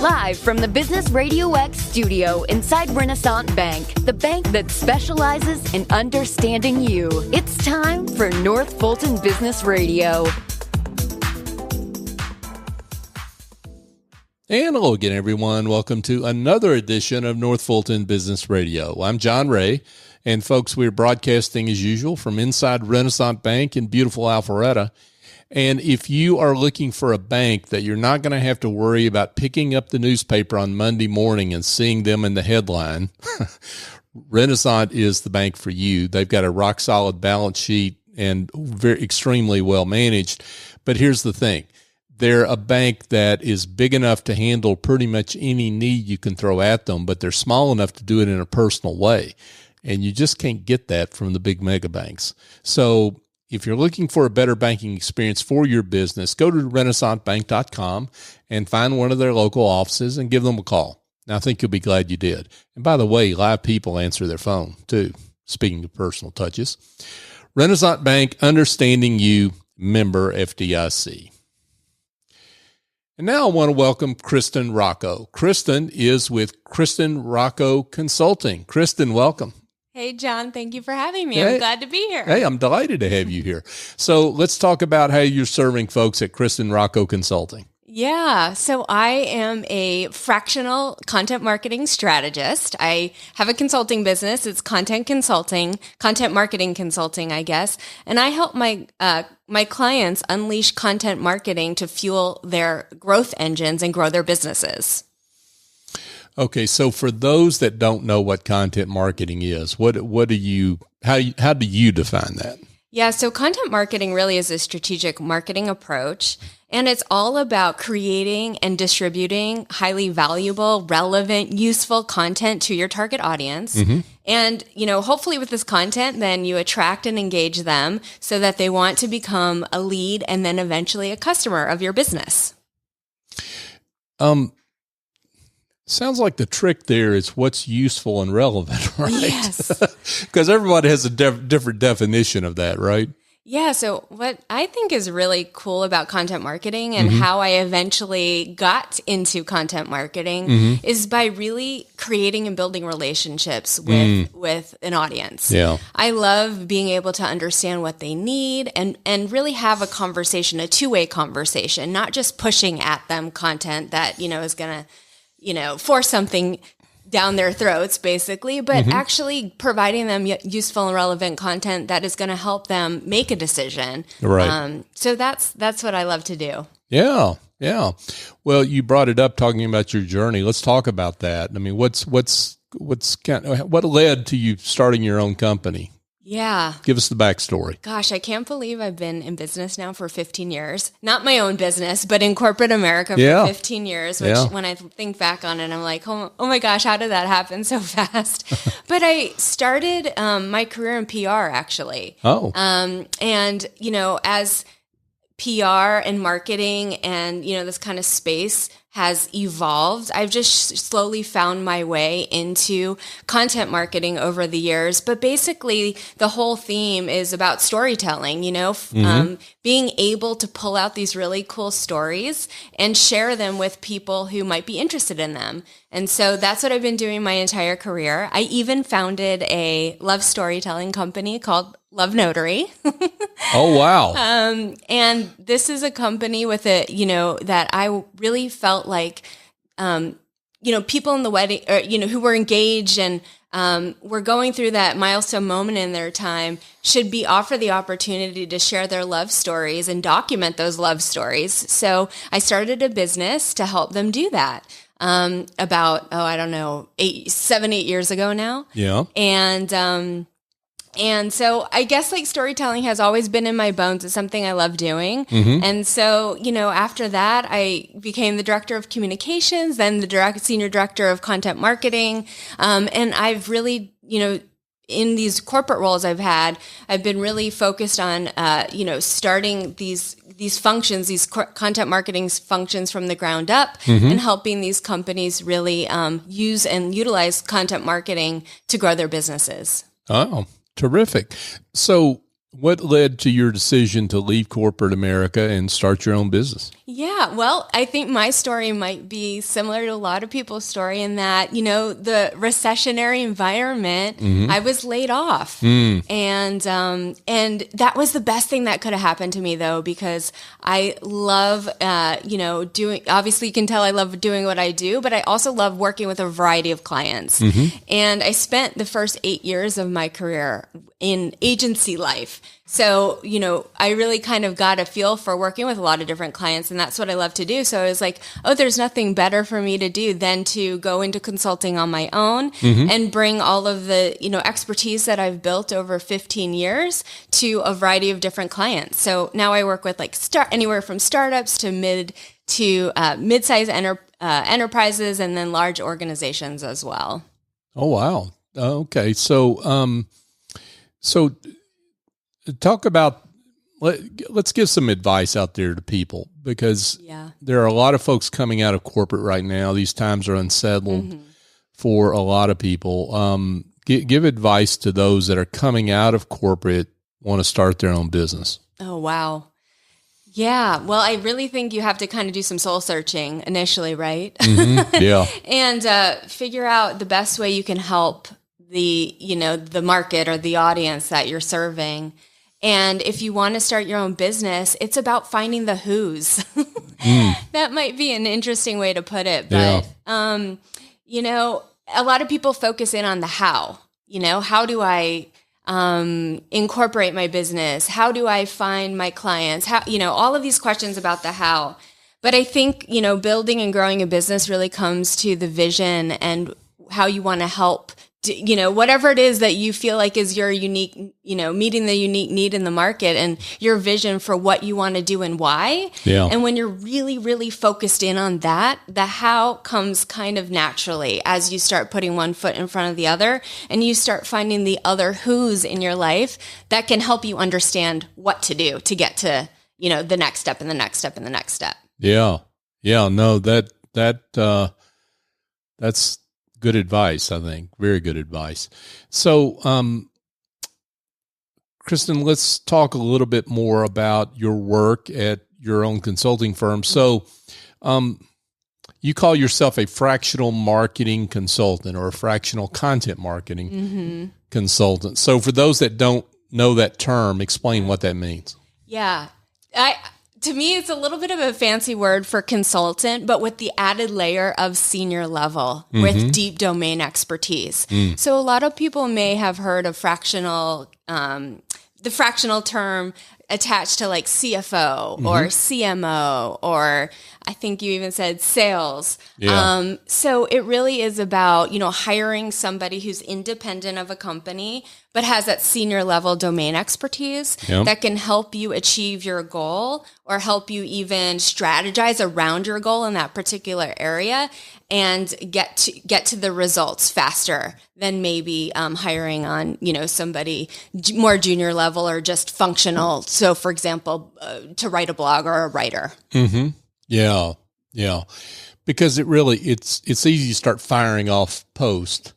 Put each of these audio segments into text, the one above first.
Live from the Business RadioX studio inside Renaissance Bank, the bank that specializes in understanding you. It's time for North Fulton Business Radio. And hello again, everyone. Welcome to another edition of North Fulton Business Radio. I'm John Ray, and folks, we're broadcasting as usual from inside Renaissance Bank in beautiful Alpharetta. And if you are looking for a bank that you're not going to have to worry about picking up the newspaper on Monday morning and seeing them in the headline, Renaissance is the bank for you. They've got a rock-solid balance sheet and very extremely well managed. But here's the thing. They're a bank that is big enough to handle pretty much any need you can throw at them, but they're small enough to do it in a personal way. And you just can't get that from the big mega banks. So if you're looking for a better banking experience for your business, go to renaissancebank.com and find one of their local offices and give them a call. Now, I think you'll be glad you did. And by the way, live people answer their phone too, speaking of personal touches. Renaissance Bank, understanding you, member FDIC. And now I want to welcome Kristen Rocco. Kristen is with Kristen Rocco Consulting. Kristen, welcome. Hey, John, thank you for having me. I'm glad to be here. Hey, I'm delighted to have you here. So let's talk about how you're serving folks at Kristen Rocco Consulting. Yeah, so I am a fractional content marketing strategist. I have a consulting business. It's content marketing consulting, I guess. And I help my clients unleash content marketing to fuel their growth engines and grow their businesses. Okay, so for those that don't know what content marketing is, how do you define that? Yeah, so content marketing really is a strategic marketing approach, and it's all about creating and distributing highly valuable, relevant, useful content to your target audience. Mm-hmm. And, hopefully with this content, then you attract and engage them so that they want to become a lead and then eventually a customer of your business. Sounds like the trick there is what's useful and relevant, right? Yes. Because everybody has a different definition of that, right? Yeah. So what I think is really cool about content marketing and how I eventually got into content marketing is by really creating and building relationships with an audience. Yeah. I love being able to understand what they need and really have a conversation, a two-way conversation, not just pushing at them content that, is going to force something down their throats, basically, but actually providing them useful and relevant content that is going to help them make a decision. Right. So that's what I love to do. Yeah. Yeah. Well, you brought it up talking about your journey. Let's talk about that. I mean, what led to you starting your own company? Yeah. Give us the backstory. Gosh, I can't believe I've been in business now for 15 years. Not my own business, but in corporate America for 15 years, which when I think back on it, I'm like, oh my gosh, how did that happen so fast? But I started my career in PR, actually. Oh. And, as PR and marketing and, this kind of space has evolved, I've just slowly found my way into content marketing over the years. But basically, the whole theme is about storytelling, being able to pull out these really cool stories and share them with people who might be interested in them. And so that's what I've been doing my entire career. I even founded a love storytelling company called Love Notary. Oh, wow. And this is a company with that I really felt like, people in the wedding, or, who were engaged and were going through that milestone moment in their time should be offered the opportunity to share their love stories and document those love stories. So I started a business to help them do that. About, 7-8 years ago now. Yeah. And so I guess storytelling has always been in my bones. It's something I love doing. Mm-hmm. And so, after that, I became the director of communications, then the senior director of content marketing. And I've really, in these corporate roles I've been really focused on, starting these functions, these content marketing functions from the ground up and helping these companies really use and utilize content marketing to grow their businesses. Oh, terrific. So what led to your decision to leave corporate America and start your own business? Yeah, well, I think my story might be similar to a lot of people's story in that, the recessionary environment, I was laid off. And that was the best thing that could have happened to me, though, because I love, doing, obviously you can tell I love doing what I do, but I also love working with a variety of clients. And I spent the first 8 years of my career in agency life. So, I really kind of got a feel for working with a lot of different clients, and that's what I love to do. So I was like, there's nothing better for me to do than to go into consulting on my own and bring all of the, expertise that I've built over 15 years to a variety of different clients. So now I work with anywhere from startups to mid-size enterprises, and then large organizations as well. Oh, wow. Okay. So talk about, let's give some advice out there to people, because there are a lot of folks coming out of corporate right now. These times are unsettled for a lot of people. Give advice to those that are coming out of corporate, want to start their own business. Oh, wow. Yeah. Well, I really think you have to kind of do some soul searching initially, right? Yeah. And figure out the best way you can help the market or the audience that you're serving. And if you want to start your own business, it's about finding the who's. That might be an interesting way to put it. But, a lot of people focus in on the how. How do I incorporate my business? How do I find my clients? How, all of these questions about the how. But I think, building and growing a business really comes to the vision and how you want to help, whatever it is that you feel like is your unique, meeting the unique need in the market and your vision for what you want to do and why. Yeah. And when you're really, really focused in on that, the how comes kind of naturally as you start putting one foot in front of the other, and you start finding the other who's in your life that can help you understand what to do to get to, the next step and the next step and the next step. Yeah. Yeah. No, that's good advice, I think. Very good advice. So, Kristen, let's talk a little bit more about your work at your own consulting firm. So, you call yourself a fractional marketing consultant or a fractional content marketing consultant. So for those that don't know that term, explain what that means. Yeah. To me, it's a little bit of a fancy word for consultant, but with the added layer of senior level with deep domain expertise. So a lot of people may have heard of fractional, the fractional term attached to like CFO or CMO, or I think you even said sales. Yeah. So it really is about, hiring somebody who's independent of a company, but has that senior level domain expertise that can help you achieve your goal or help you even strategize around your goal in that particular area and get to the results faster than maybe hiring on, somebody more junior level or just functional. So for example, to write a blog or a writer. Yeah. Yeah. Because it's easy to start firing off post,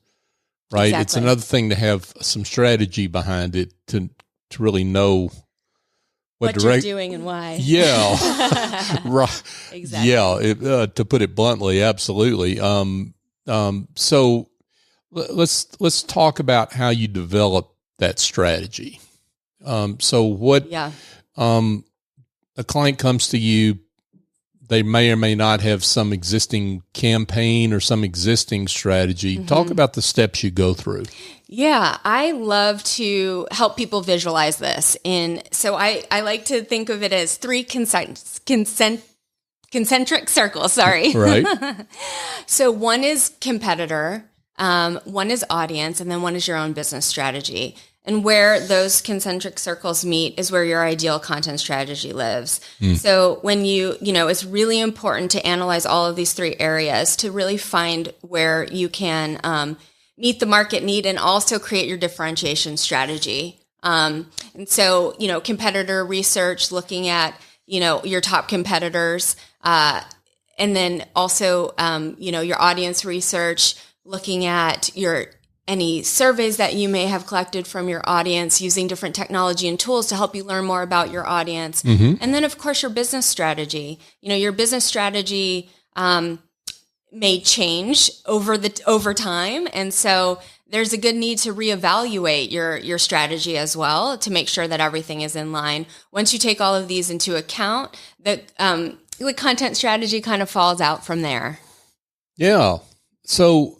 right? Exactly. It's another thing to have some strategy behind it to really know what you're doing and why. Yeah. Right. Exactly. Yeah. To put it bluntly, absolutely. So let's talk about how you develop that strategy. So what, a client comes to you, they may or may not have some existing campaign or some existing strategy. Talk about the steps you go through. Yeah, I love to help people visualize this. So I like to think of it as three concentric circles, sorry. Right. So one is competitor, one is audience, and then one is your own business strategy. And where those concentric circles meet is where your ideal content strategy lives. So when it's really important to analyze all of these three areas to really find where you can meet the market need and also create your differentiation strategy. And so, competitor research, looking at, your top competitors, and then also, your audience research, looking at your any surveys that you may have collected from your audience, using different technology and tools to help you learn more about your audience. And then, of course, your business strategy. Your business strategy may change over time. And so there's a good need to reevaluate your strategy as well to make sure that everything is in line. Once you take all of these into account, the content strategy kind of falls out from there. Yeah. So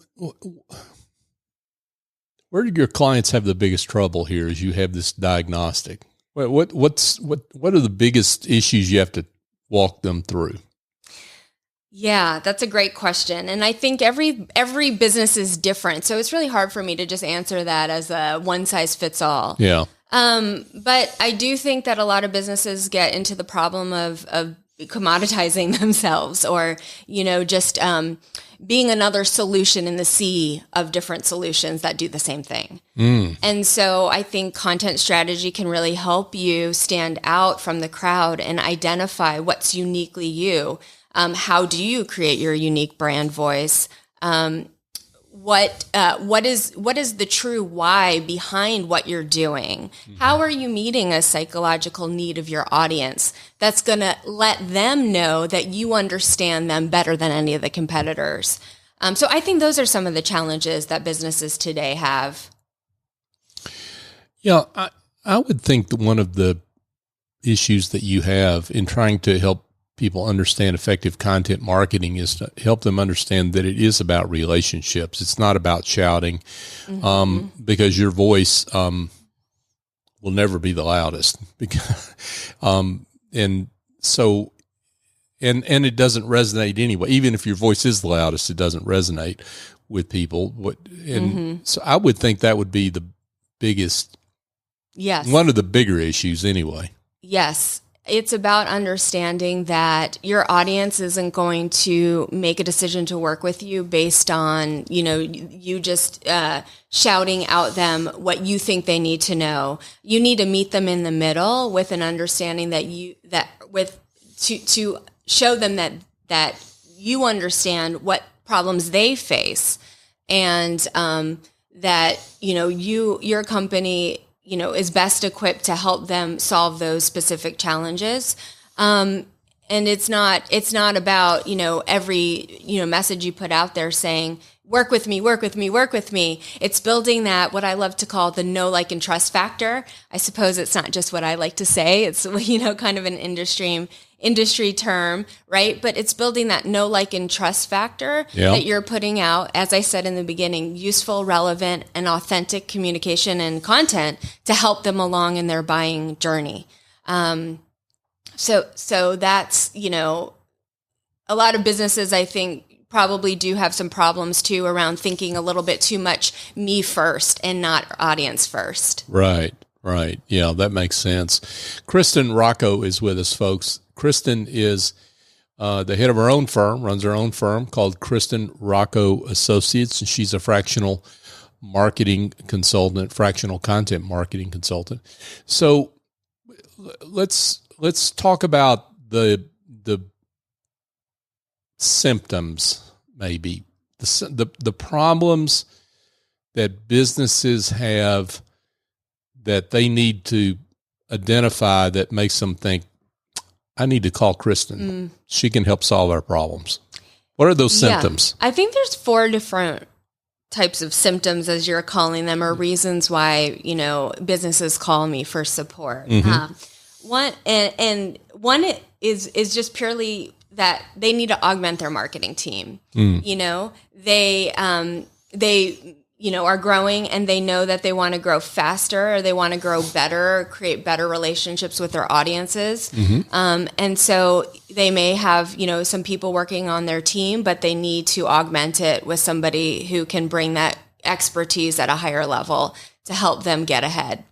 where do your clients have the biggest trouble here as you have this diagnostic? What are the biggest issues you have to walk them through? Yeah, that's a great question. And I think every business is different. So it's really hard for me to just answer that as a one size fits all. Yeah. But I do think that a lot of businesses get into the problem of commoditizing themselves, or, just being another solution in the sea of different solutions that do the same thing. And so I think content strategy can really help you stand out from the crowd and identify what's uniquely you. How do you create your unique brand voice? What is the true why behind what you're doing? How are you meeting a psychological need of your audience that's going to let them know that you understand them better than any of the competitors? So I think those are some of the challenges that businesses today have. Yeah, I would think that one of the issues that you have in trying to help people understand effective content marketing is to help them understand that it is about relationships. It's not about shouting, because your voice will never be the loudest. Because, and it doesn't resonate anyway. Even if your voice is the loudest, it doesn't resonate with people. So I would think that would be the biggest, one of the bigger issues anyway. Yes. It's about understanding that your audience isn't going to make a decision to work with you based on, you just shouting out them what you think they need to know. You need to meet them in the middle with an understanding to show them that you understand what problems they face, and that your company is best equipped to help them solve those specific challenges. And it's not about, every, message you put out there saying, work with me, work with me, work with me. It's building that, what I love to call the know, like, and trust factor. I suppose it's not just what I like to say. It's, kind of an industry term, right? But it's building that know, like, and trust factor that you're putting out, as I said in the beginning, useful, relevant, and authentic communication and content to help them along in their buying journey. So that's, a lot of businesses, I think, probably do have some problems too around thinking a little bit too much me first and not audience first. Right. Yeah, that makes sense. Kristen Rocco is with us, folks. Kristen is the head of her own firm, runs her own firm called Kristen Rocco Associates, and she's a fractional marketing consultant, fractional content marketing consultant. So let's talk about the symptoms, maybe the problems that businesses have that they need to identify that makes them think, I need to call Kristen. She can help solve our problems. What are those symptoms? I think there's 4 different types of symptoms, as you're calling them, or reasons why, businesses call me for support. One is just purely that they need to augment their marketing team. They are growing, and they know that they want to grow faster, or they want to grow better, or create better relationships with their audiences. And so they may have, some people working on their team, but they need to augment it with somebody who can bring that expertise at a higher level to help them get ahead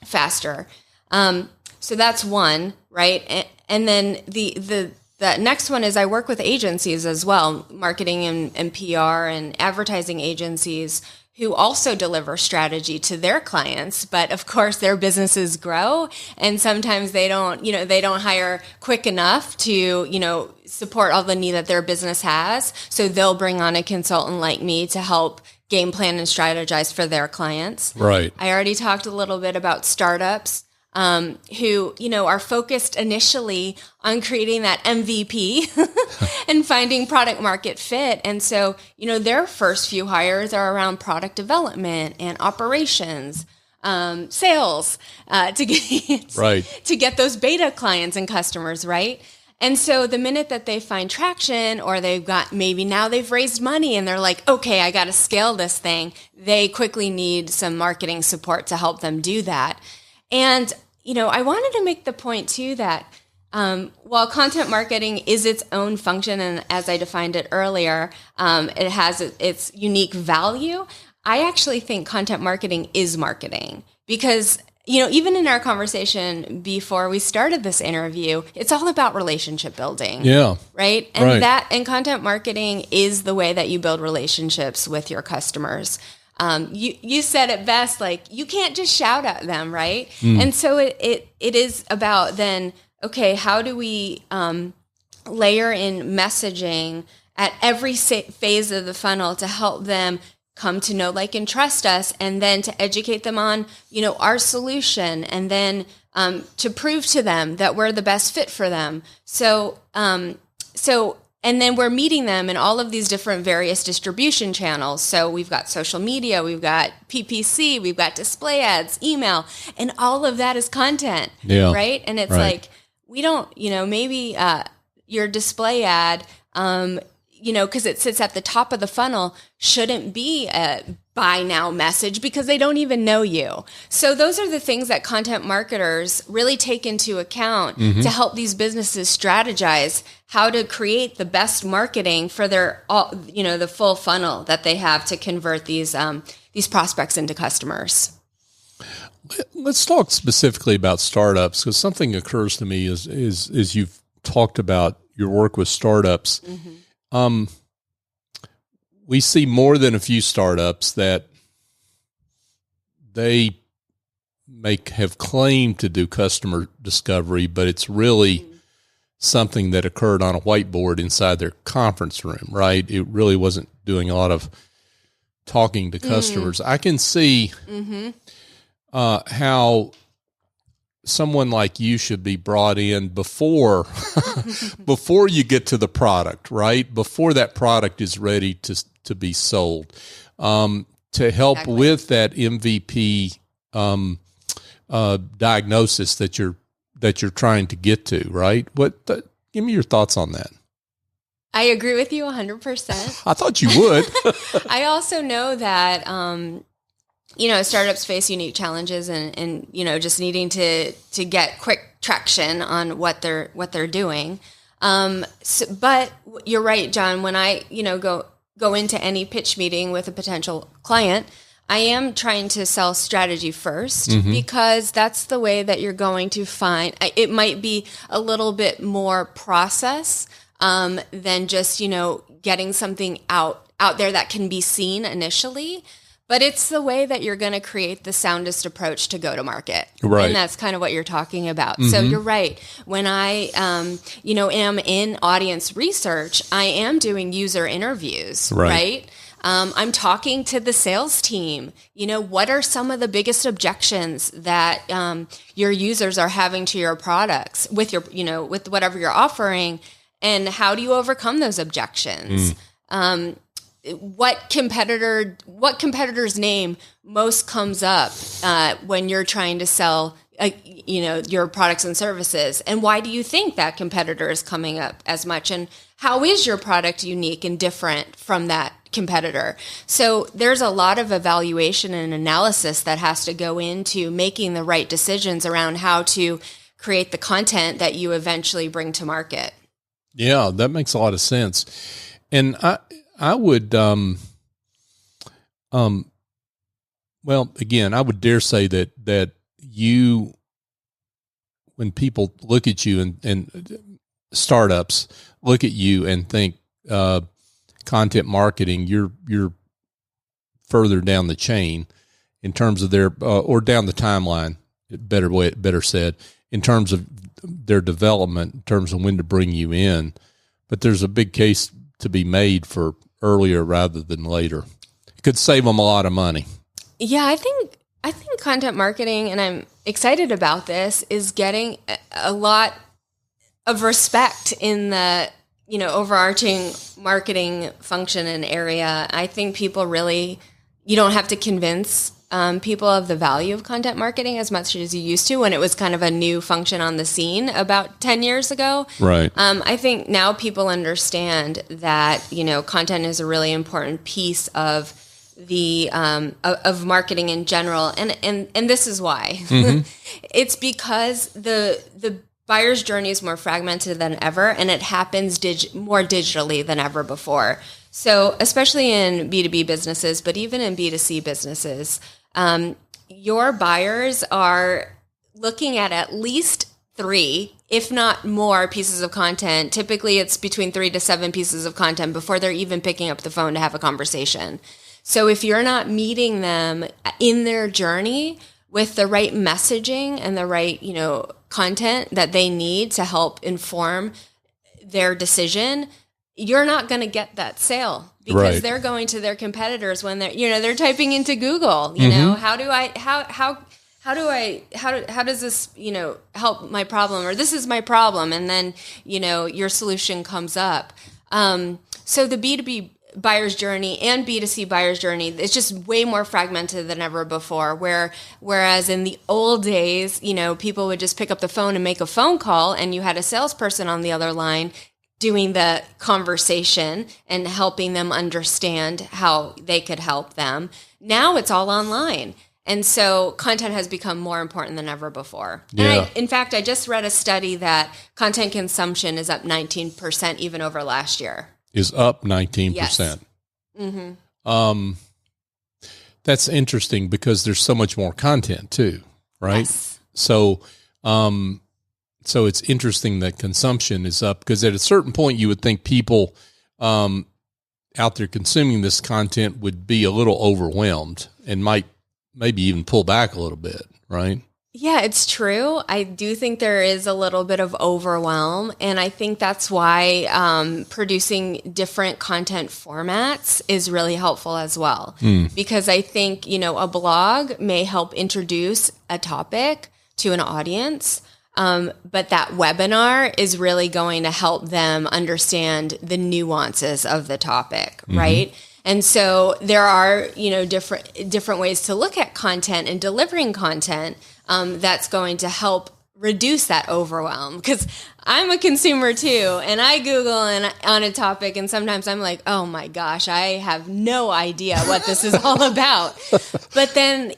faster. So that's one, right? And then the next one is I work with agencies as well, marketing and PR and advertising agencies, who also deliver strategy to their clients. But of course, their businesses grow, and sometimes they don't hire quick enough to, support all the need that their business has. So they'll bring on a consultant like me to help game plan and strategize for their clients. Right. I already talked a little bit about startups who, are focused initially on creating that MVP and finding product market fit. And so, their first few hires are around product development and operations, sales, to get those beta clients and customers, right? And so the minute that they find traction, or maybe now they've raised money and they're like, okay, I got to scale this thing, they quickly need some marketing support to help them do that. And, I wanted to make the point too that while content marketing is its own function, and as I defined it earlier, it has its unique value, I actually think content marketing is marketing because even in our conversation before we started this interview, it's all about relationship building. Yeah. Right? And content marketing is the way that you build relationships with your customers. You said it best, like you can't just shout at them, right? And so it is about then, okay, how do we layer in messaging at every phase of the funnel to help them come to know, like, and trust us, and then to educate them on, our solution, and then to prove to them that we're the best fit for them. So and then we're meeting them in all of these different various distribution channels. So we've got social media, we've got PPC, we've got display ads, email, and all of that is content, right? And it's like, we don't, maybe your display ad, because it sits at the top of the funnel, shouldn't be a buy now message because they don't even know you. So those are the things that content marketers really take into account to help these businesses strategize how to create the best marketing for their, the full funnel that they have to convert these prospects into customers. Let's talk specifically about startups, because something occurs to me is you've talked about your work with startups. We see more than a few startups that they have claimed to do customer discovery, but it's really something that occurred on a whiteboard inside their conference room, right? It really wasn't doing a lot of talking to customers. I can see how someone like you should be brought in before you get to the product, right? Before that product is ready to be sold, to help with that MVP diagnosis that you're trying to get to, right? Give me your thoughts on that. I agree with you 100%. I thought you would. I also know that startups face unique challenges and just needing to get quick traction on what they're doing. But you're right, John, when I, go into any pitch meeting with a potential client, I am trying to sell strategy first because that's the way that you're going to find, it might be a little bit more process than just, getting something out there that can be seen initially. But it's the way that you're going to create the soundest approach to go to market. Right. And that's kind of what you're talking about. So you're right. When I, am in audience research, I am doing user interviews, right? I'm talking to the sales team. What are some of the biggest objections that your users are having to your products with your, with whatever you're offering, and how do you overcome those objections? What competitor's name most comes up when you're trying to sell, your products and services, and why do you think that competitor is coming up as much, and how is your product unique and different from that competitor? So there's a lot of evaluation and analysis that has to go into making the right decisions around how to create the content that you eventually bring to market. Yeah, that makes a lot of sense. And I would, well, again, I would dare say that you, when people look at you and startups look at you and think content marketing, you're further down the chain in terms of their, or down the timeline, better said, in terms of their development, in terms of when to bring you in. But there's a big case to be made for earlier rather than later. It could save them a lot of money. Yeah, I think content marketing, and I'm excited about this, is getting a lot of respect in the, overarching marketing function and area. I think people really, you don't have to convince people of the value of content marketing as much as you used to when it was kind of a new function on the scene about 10 years ago. Right. I think now people understand that, content is a really important piece of the of marketing in general, and this is why. Mm-hmm. It's because the buyer's journey is more fragmented than ever, and it happens more digitally than ever before. So especially in B2B businesses, but even in B2C businesses, your buyers are looking at least 3, if not more, pieces of content. Typically, it's between 3 to 7 pieces of content before they're even picking up the phone to have a conversation. So if you're not meeting them in their journey with the right messaging and the right, content that they need to help inform their decision, you're not going to get that sale because they're going to their competitors when they're typing into Google, how does this, help my problem, or this is my problem. And then, your solution comes up. So the B2B buyer's journey and B2C buyer's journey is just way more fragmented than ever before, whereas in the old days, people would just pick up the phone and make a phone call, and you had a salesperson on the other line doing the conversation and helping them understand how they could help them. Now it's all online. And so content has become more important than ever before. Yeah. And in fact, I just read a study that content consumption is up 19% even over last year. Is up 19%. Yes. Mm-hmm. That's interesting because there's so much more content too, right? Yes. So it's interesting that consumption is up, because at a certain point you would think people out there consuming this content would be a little overwhelmed and might maybe even pull back a little bit, right? Yeah, it's true. I do think there is a little bit of overwhelm, and I think that's why producing different content formats is really helpful as well. Because I think, a blog may help introduce a topic to an audience, but that webinar is really going to help them understand the nuances of the topic, right? And so there are, different ways to look at content and delivering content that's going to help reduce that overwhelm. Because I'm a consumer too, and I Google on a topic, and sometimes I'm like, oh my gosh, I have no idea what this is all about. But then,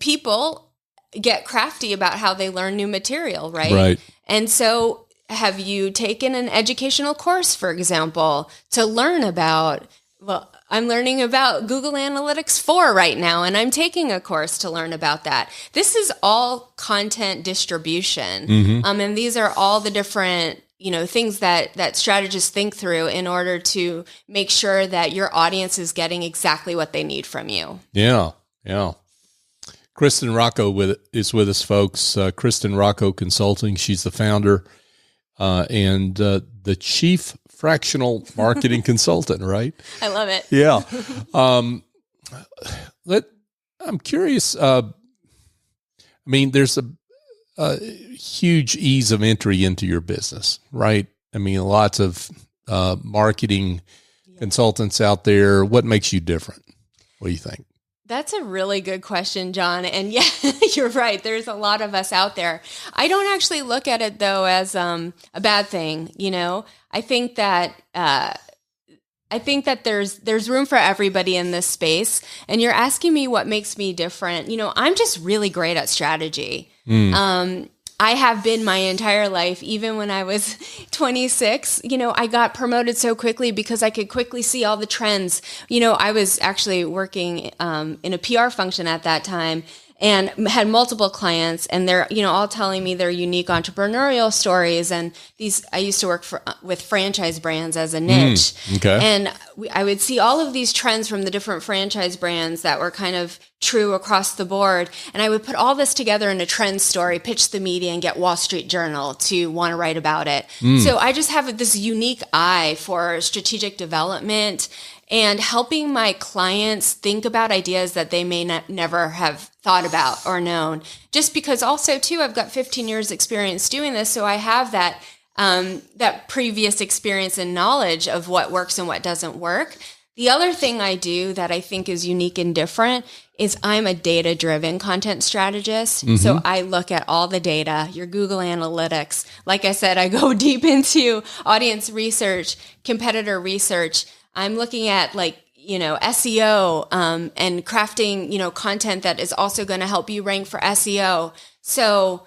people get crafty about how they learn new material, right? Right. And so have you taken an educational course, for example, to learn about, I'm learning about Google Analytics 4 right now, and I'm taking a course to learn about that. This is all content distribution. And these are all the different, things that strategists think through in order to make sure that your audience is getting exactly what they need from you. Yeah. Yeah. Kristen Rocco is with us, folks. Kristen Rocco Consulting. She's the founder and the chief fractional marketing consultant, right? I love it. Yeah. I'm curious. There's a huge ease of entry into your business, right? Lots of marketing consultants out there. What makes you different? What do you think? That's a really good question, John. And yeah, you're right. There's a lot of us out there. I don't actually look at it though as a bad thing. I think that there's room for everybody in this space. And you're asking me what makes me different. I'm just really great at strategy. I have been my entire life. Even when I was 26, I got promoted so quickly because I could quickly see all the trends. I was actually working in a PR function at that time and had multiple clients, and they're, all telling me their unique entrepreneurial stories. And I used to work with franchise brands as a niche. Okay. And I would see all of these trends from the different franchise brands that were kind of true across the board. And I would put all this together in a trend story, pitch the media, and get Wall Street Journal to want to write about it. So I just have this unique eye for strategic development and helping my clients think about ideas that they may never have thought about or known. Just because also too, I've got 15 years experience doing this. So I have that previous experience and knowledge of what works and what doesn't work. The other thing I do that I think is unique and different is I'm a data-driven content strategist. Mm-hmm. So I look at all the data, your Google Analytics. Like I said, I go deep into audience research, competitor research. I'm looking at SEO and crafting, content that is also going to help you rank for SEO. So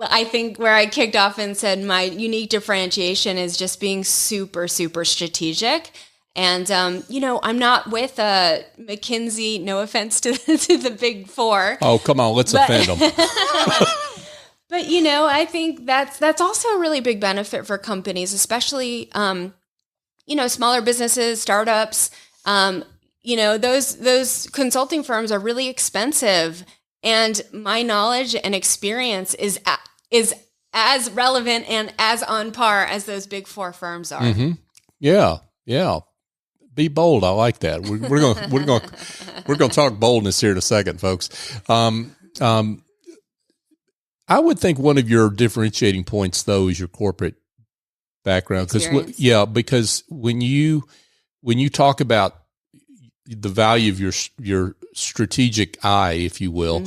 I think where I kicked off and said my unique differentiation is just being super, super strategic. And, I'm not with McKinsey, no offense to the big four. Oh, come on, let's offend them. But, I think that's also a really big benefit for companies, especially, smaller businesses, startups. Those consulting firms are really expensive. And my knowledge and experience is as relevant and as on par as those big four firms are. Mm-hmm. Yeah. Be bold. I like that. We're going to talk boldness here in a second, folks. I would think one of your differentiating points, though, is your corporate background. Because when you talk about the value of your strategic eye, if you will,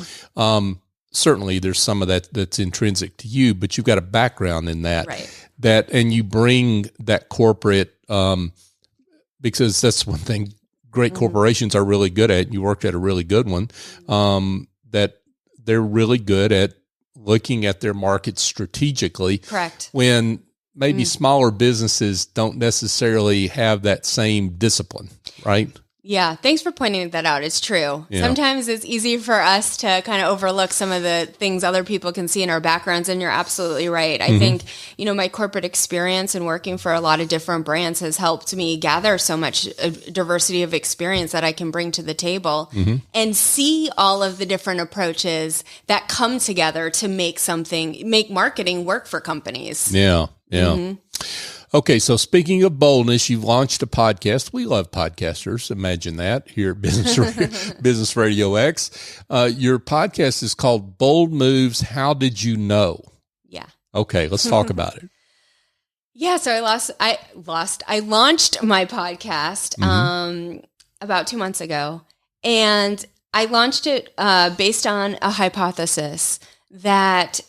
certainly there's some of that's intrinsic to you, but you've got a background in that, right. And you bring that corporate, because that's one thing great corporations are really good at. You worked at a really good one, that they're really good at looking at their markets strategically. Correct. When maybe smaller businesses don't necessarily have that same discipline, right? Yeah. Thanks for pointing that out. It's true. Yeah. Sometimes it's easy for us to kind of overlook some of the things other people can see in our backgrounds. And you're absolutely right. I think, my corporate experience and working for a lot of different brands has helped me gather so much diversity of experience that I can bring to the table and see all of the different approaches that come together to make marketing work for companies. Yeah. Yeah. Mm-hmm. Okay, so speaking of boldness, you've launched a podcast. We love podcasters. Imagine that here at Business Radio X. Your podcast is called Bold Moves. How Did You Know? Yeah. Okay, let's talk about it. Yeah, so I launched my podcast about 2 months ago, and I launched it based on a hypothesis that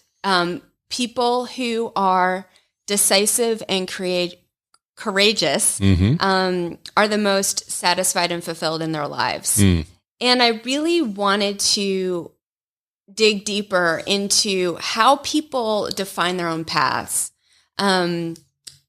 people who are decisive and courageous are the most satisfied and fulfilled in their lives. And I really wanted to dig deeper into how people define their own paths. A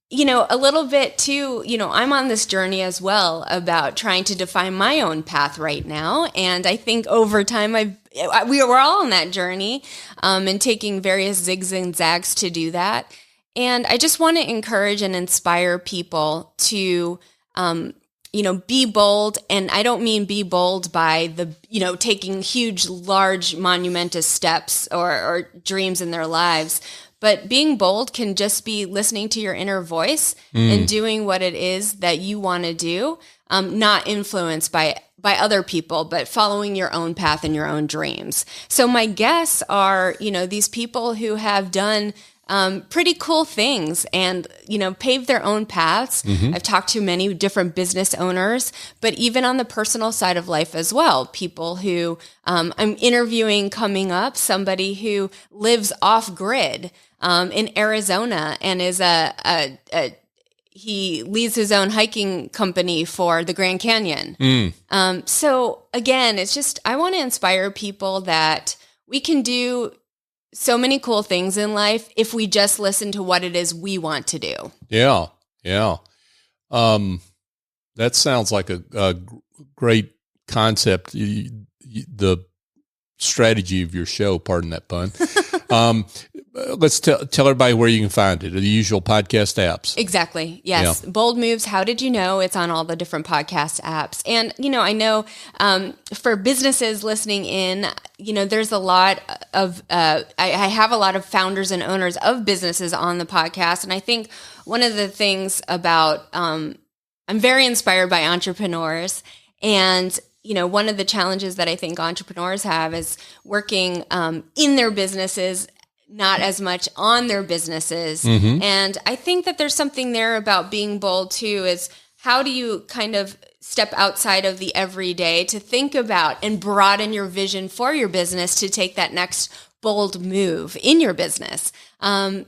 little bit too, I'm on this journey as well about trying to define my own path right now. And I think over time, we were all on that journey and taking various zigs and zags to do that. And I just want to encourage and inspire people to, be bold. And I don't mean be bold by taking huge, large, monumentous steps or dreams in their lives. But being bold can just be listening to your inner voice and doing what it is that you want to do, not influenced by other people, but following your own path and your own dreams. So my guests are, these people who have done pretty cool things and, paved their own paths. I've talked to many different business owners, but even on the personal side of life as well, people who I'm interviewing coming up, somebody who lives off grid in Arizona and is he leads his own hiking company for the Grand Canyon. So again, it's just, I want to inspire people that we can do so many cool things in life if we just listen to what it is we want to do. Yeah. Yeah. That sounds like a great concept. The strategy of your show, pardon that pun. Let's tell everybody where you can find it, the usual podcast apps. Exactly. Yes. Yeah. Bold Moves. How Did You Know? It's on all the different podcast apps. And, I know for businesses listening in, there's a lot of, I have a lot of founders and owners of businesses on the podcast. And I think one of the things about, I'm I'm very inspired by entrepreneurs. And, one of the challenges that I think entrepreneurs have is working in their businesses, not as much on their businesses. Mm-hmm. And I think that there's something there about being bold too, is how do you kind of step outside of the everyday to think about and broaden your vision for your business to take that next bold move in your business.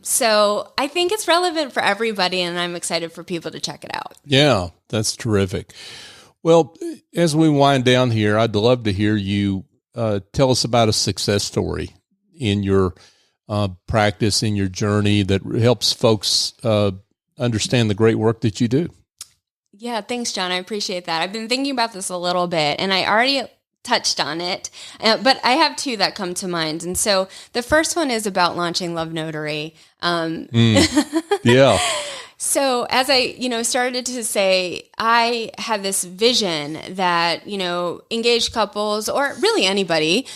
So I think it's relevant for everybody, and I'm excited for people to check it out. Yeah, that's terrific. Well, as we wind down here, I'd love to hear you tell us about a success story in your practice, in your journey that helps folks understand the great work that you do. Yeah, thanks, John. I appreciate that. I've been thinking about this a little bit, and I already touched on it, but I have two that come to mind. And so the first one is about launching Love Notary. Yeah. So as I, started to say, I had this vision that, engaged couples, or really anybody,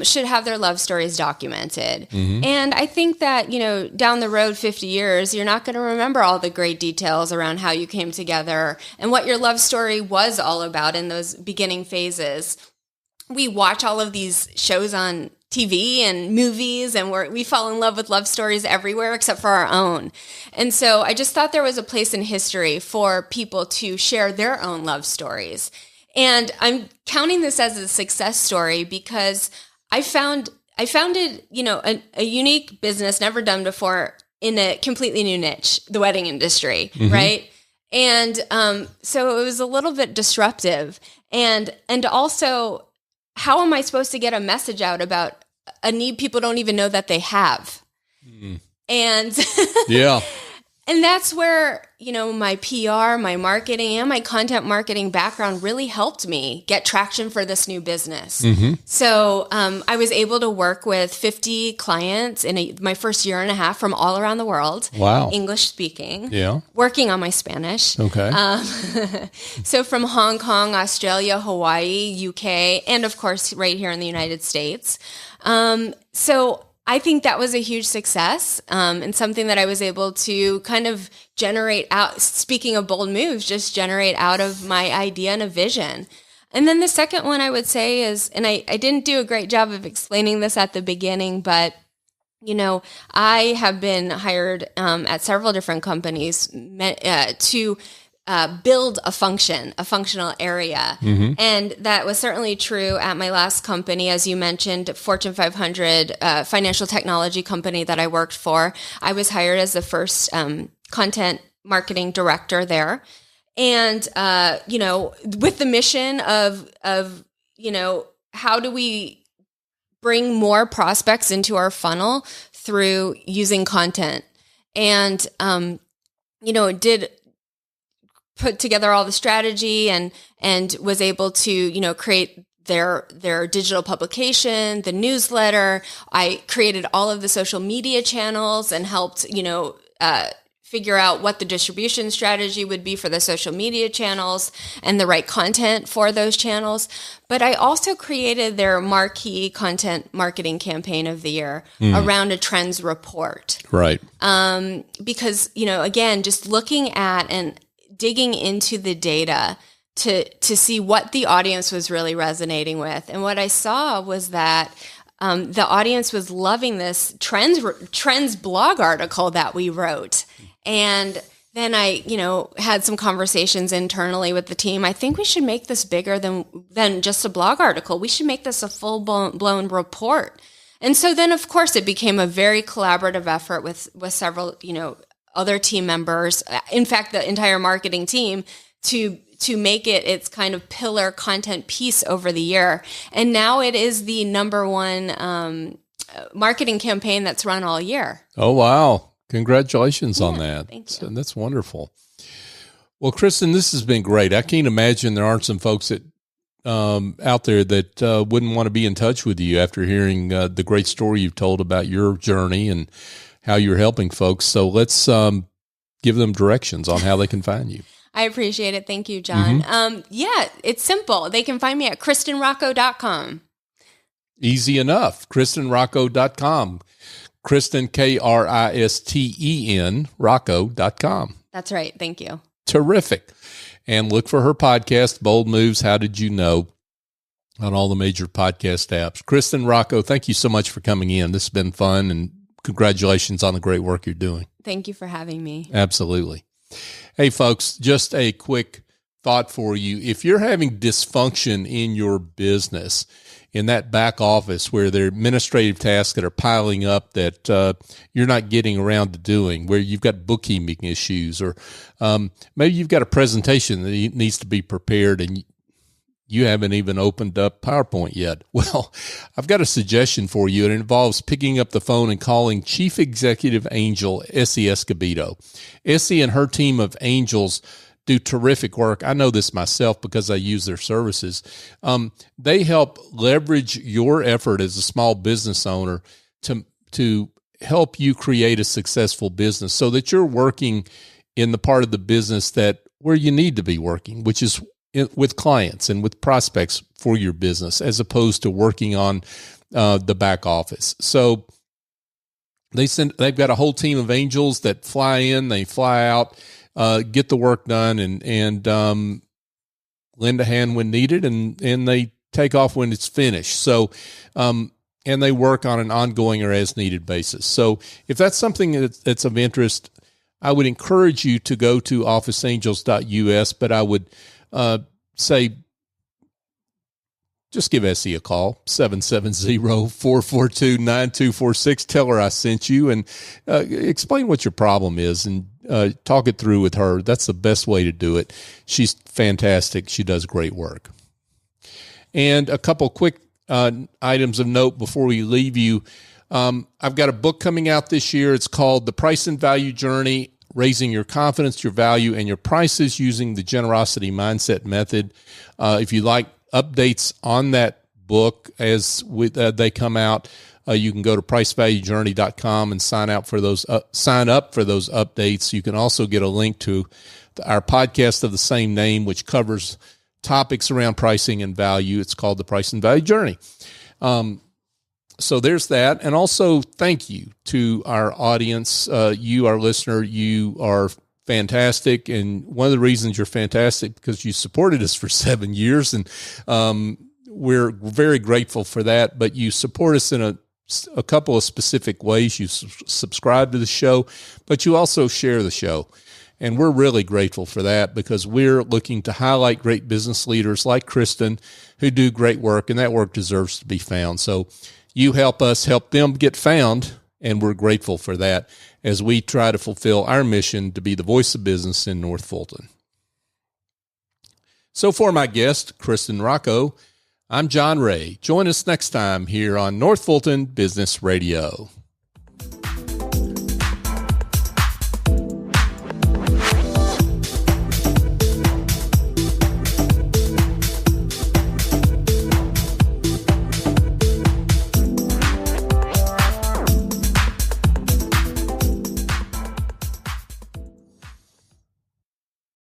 should have their love stories documented. Mm-hmm. And I think that, down the road 50 years, you're not going to remember all the great details around how you came together and what your love story was all about in those beginning phases. We watch all of these shows on TV and movies, and we fall in love with love stories everywhere except for our own. And so I just thought there was a place in history for people to share their own love stories. And I'm counting this as a success story because I founded, a unique business never done before in a completely new niche, the wedding industry, mm-hmm. right? And so it was a little bit disruptive. And also, how am I supposed to get a message out about a need people don't even know that they have? Mm. And yeah. And that's where, my PR, my marketing, and my content marketing background really helped me get traction for this new business. Mm-hmm. So I was able to work with 50 clients in my first year and a half from all around the world. Wow. English speaking. Yeah. Working on my Spanish. Okay. So from Hong Kong, Australia, Hawaii, UK, and of course right here in the United States. So I think that was a huge success, and something that I was able to kind of generate out, speaking of bold moves, just generate out of my idea and a vision. And then the second one I would say is, and I didn't do a great job of explaining this at the beginning, but I have been hired at several different companies to build a functional area. Mm-hmm. And that was certainly true at my last company, as you mentioned, Fortune 500 financial technology company that I worked for. I was hired as the first content marketing director there. And, with the mission of how do we bring more prospects into our funnel through using content? And, did put together all the strategy and was able to, create their digital publication, the newsletter. I created all of the social media channels and helped, figure out what the distribution strategy would be for the social media channels and the right content for those channels. But I also created their marquee content marketing campaign of the year around a trends report. Right. Because, again, just looking at and digging into the data to see what the audience was really resonating with. And what I saw was that the audience was loving this trends blog article that we wrote. And then I, had some conversations internally with the team. I think we should make this bigger than just a blog article. We should make this a full-blown report. And so then, of course, it became a very collaborative effort with several, other team members. In fact, the entire marketing team to make it its kind of pillar content piece over the year. And now it is the number one marketing campaign that's run all year. Oh, wow. Congratulations on that. Thank you. So that's wonderful. Well, Kristen, this has been great. I can't imagine there aren't some folks that out there that wouldn't want to be in touch with you after hearing the great story you've told about your journey and how you're helping folks. So let's give them directions on how they can find you. I appreciate it. Thank you, John. Mm-hmm. It's simple. They can find me at KristenRocco.com. Easy enough. KristenRocco.com. Kristen, Kristen, Rocco.com. That's right. Thank you. terrific. And look for her podcast, Bold Moves, How Did You Know, on all the major podcast apps. Kristen Rocco, thank you so much for coming in. This has been fun, and congratulations on the great work you're doing. Thank you for having me. Absolutely. Hey, folks, just a quick thought for you. If you're having dysfunction in your business, in that back office where there are administrative tasks that are piling up that you're not getting around to doing, where you've got bookkeeping issues, or maybe you've got a presentation that needs to be prepared and you haven't even opened up PowerPoint yet. Well, I've got a suggestion for you. It involves picking up the phone and calling Chief Executive Angel Essie Escobedo. Essie and her team of angels do terrific work. I know this myself because I use their services. They help leverage your effort as a small business owner to help you create a successful business so that you're working in the part of the business where you need to be working, which is with clients and with prospects for your business, as opposed to working on the back office. So they've got a whole team of angels that fly in, they fly out, get the work done, and lend a hand when needed, and they take off when it's finished. So, and they work on an ongoing or as needed basis. So if that's something that's of interest, I would encourage you to go to officeangels.us, but I would say, just give Essie a call, 770-442-9246. Tell her I sent you, and explain what your problem is, and talk it through with her. That's the best way to do it. She's fantastic. She does great work. And a couple quick items of note before we leave you. I've got a book coming out this year. It's called The Price and Value Journey: Raising Your Confidence, Your Value, and Your Prices Using the Generosity Mindset Method. If you like updates on that book as they come out, you can go to pricevaluejourney.com and sign up for those updates. You can also get a link to our podcast of the same name, which covers topics around pricing and value. It's called The Price and Value Journey. So there's that. And also thank you to our audience. You, our listener, you are fantastic. And one of the reasons you're fantastic because you supported us for 7 years, and we're very grateful for that. But you support us in a couple of specific ways. You subscribe to the show, but you also share the show. And we're really grateful for that because we're looking to highlight great business leaders like Kristen who do great work, and that work deserves to be found. So you help us help them get found, and we're grateful for that as we try to fulfill our mission to be the voice of business in North Fulton. So for my guest, Kristen Rocco, I'm John Ray. Join us next time here on North Fulton Business Radio.